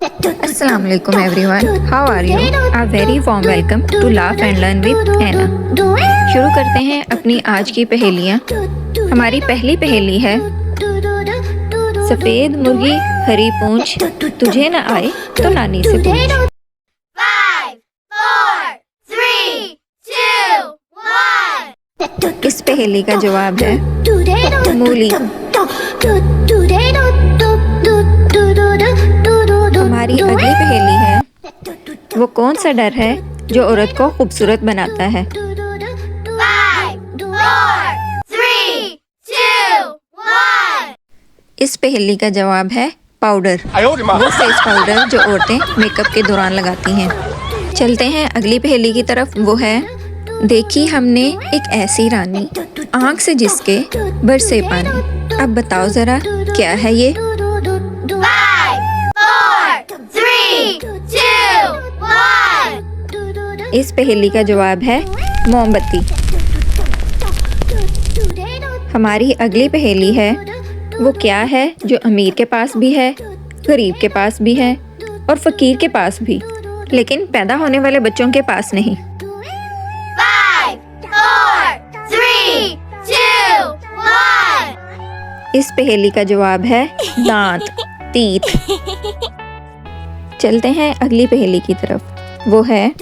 Assalamu alaikum everyone. How are you? A very warm welcome to Laugh and Learn with Anna. शुरू करते हैं अपनी आज की पहेलियाँ। हमारी पहली पहेली है, सफ़ेद मुर्गी हरी पूंछ, तुझे न आए तो नानी से पूछ। 5, 4, 3, 2, 1। इस पहेली का जवाब है मूली। हमारी अगली पहेली है, वो कौन सा डर है जो औरत को खूबसूरत बनाता है? 5, 4, 3, 2, 1। इस पहेली का जवाब है पाउडर। वो फेस पाउडर जो औरतें मेकअप के दौरान लगाती हैं। चलते हैं अगली पहेली की तरफ। वो है, देखी हमने एक ऐसी रानी, आँख से जिसके बरसे पानी। अब बताओ जरा क्या है ये? 5, 4, 3, 2, 1। इस पहेली का जवाब है मोमबत्ती। हमारी अगली पहेली है, वो क्या है जो अमीर के पास भी है, गरीब के पास भी है और फकीर के पास भी, लेकिन पैदा होने वाले बच्चों के पास नहीं? 5, 4, 3, 2, 1। इस पहेली का जवाब है दांत, टीथ। चलते हैं अगली पहेली की तरफ। वो है,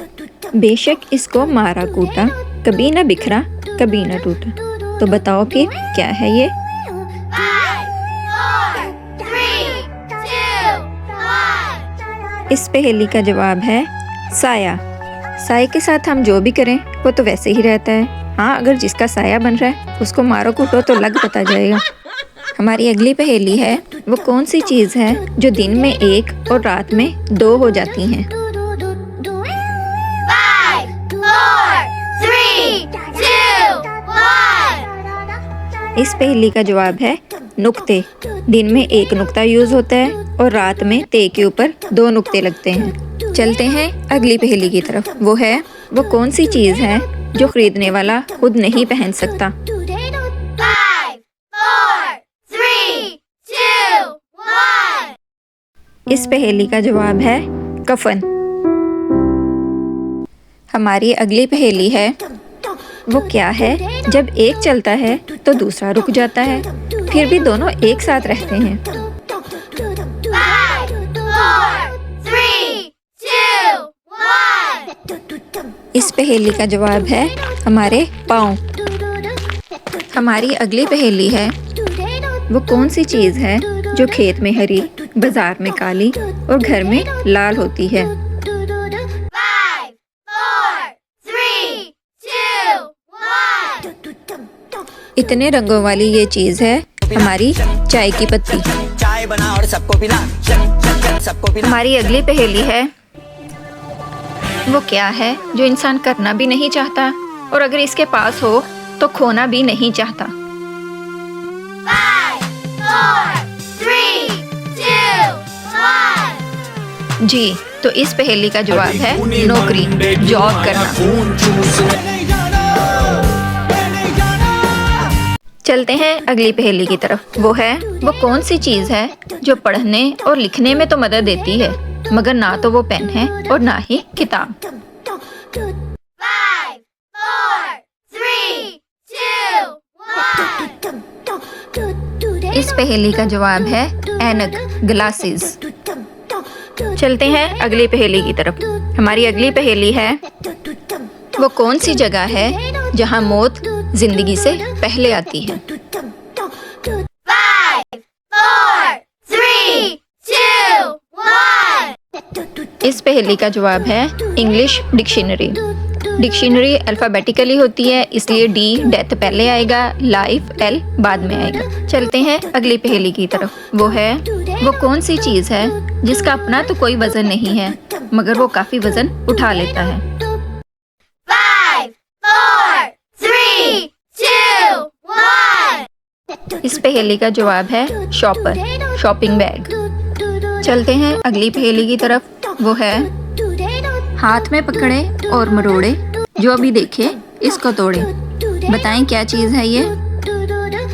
बेशक इसको मारा कूटा, कभी ना बिखरा कभी ना टूटा। तो बताओ फिर क्या है ये? 5, 4, 3, 2, 1। इस पहेली का जवाब है साया। साये के साथ हम जो भी करें वो तो वैसे ही रहता है। हाँ, अगर जिसका साया बन रहा है उसको मारो कूटो तो लग पता जाएगा। हमारी अगली पहेली है, वो कौन सी चीज़ है जो दिन में एक और रात में दो हो जाती हैं? 5, 4, 3, 2, 1। इस पहेली का जवाब है नुक्ते। दिन में एक नुक्ता यूज होता है और रात में ते के ऊपर दो नुक्ते लगते हैं। चलते हैं अगली पहेली की तरफ। वो है, वो कौन सी चीज़ है जो खरीदने वाला खुद नहीं पहन सकता? 5, 4, 3, 2, 1। इस पहेली का जवाब है कफन। हमारी अगली पहेली है, वो क्या है जब एक चलता है तो दूसरा रुक जाता है, फिर भी दोनों एक साथ रहते हैं? 5, 4, 3, 2, 1। इस पहेली का जवाब है हमारे पाँव। हमारी अगली पहेली है, वो कौन सी चीज़ है जो खेत में हरी, बाजार में काली और घर में लाल होती है? 5, 4, 3, 2, 1। इतने रंगों वाली ये चीज़ है हमारी चाय की पत्ती। चाय बना और सबको पिला, सबको पिला। हमारी अगली पहेली है, वो क्या है जो इंसान करना भी नहीं चाहता और अगर इसके पास हो तो खोना भी नहीं चाहता? 5, 4, 3, 2, 1। जी, तो इस पहेली का जवाब है नौकरी, जॉब करना। चलते हैं अगली पहेली की तरफ। वो है, वो कौन सी चीज़ है जो पढ़ने और लिखने में तो मदद देती है, मगर ना तो वो पेन है और ना ही किताब? 5, 4, 3, 2, 1। इस पहेली का जवाब है ऐनक, ग्लासेस। चलते हैं अगली पहेली की तरफ। हमारी अगली पहेली है, वो कौन सी जगह है जहां मौत जिंदगी से पहले आती है? 5, 4, 3, 2, 1। इस पहेली का जवाब है इंग्लिश डिक्शनरी। डिक्शनरी अल्फ़ाबेटिकली होती है, इसलिए डी डेथ पहले आएगा, लाइफ एल बाद में आएगा। चलते हैं अगली पहेली की तरफ। वो है, वो कौन सी चीज़ है जिसका अपना तो कोई वजन नहीं है मगर वो काफ़ी वजन उठा लेता है? 5, 4, 3, 2, 1। इस पहेली का जवाब है शॉपर, शॉपिंग बैग। चलते हैं अगली पहेली की तरफ। वो है, हाथ में पकड़े और मरोड़े, जो भी देखे इसको तोड़े। बताएं क्या चीज़ है ये?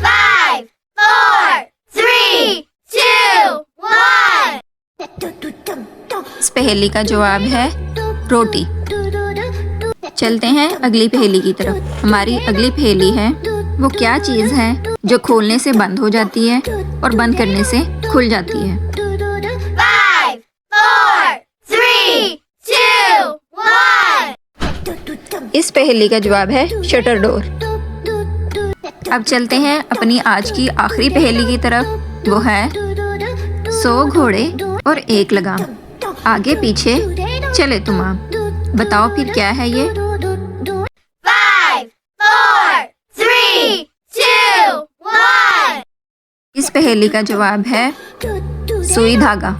5, 4, 3, 2, 1। इस पहेली का जवाब है रोटी। चलते हैं अगली पहेली की तरफ। हमारी अगली पहेली है, वो क्या चीज़ है जो खोलने से बंद हो जाती है और बंद करने से खुल जाती है? 5, 4, 3, 2, 1. इस पहेली का जवाब है शटर डोर। अब चलते हैं अपनी आज की आखिरी पहेली की तरफ। वो है 100 घोड़े और 1 लगाम, आगे पीछे चले तमाम। बताओ फिर क्या है ये? 5, 4, 3, 2, 1. इस पहेली का जवाब है सुई धागा।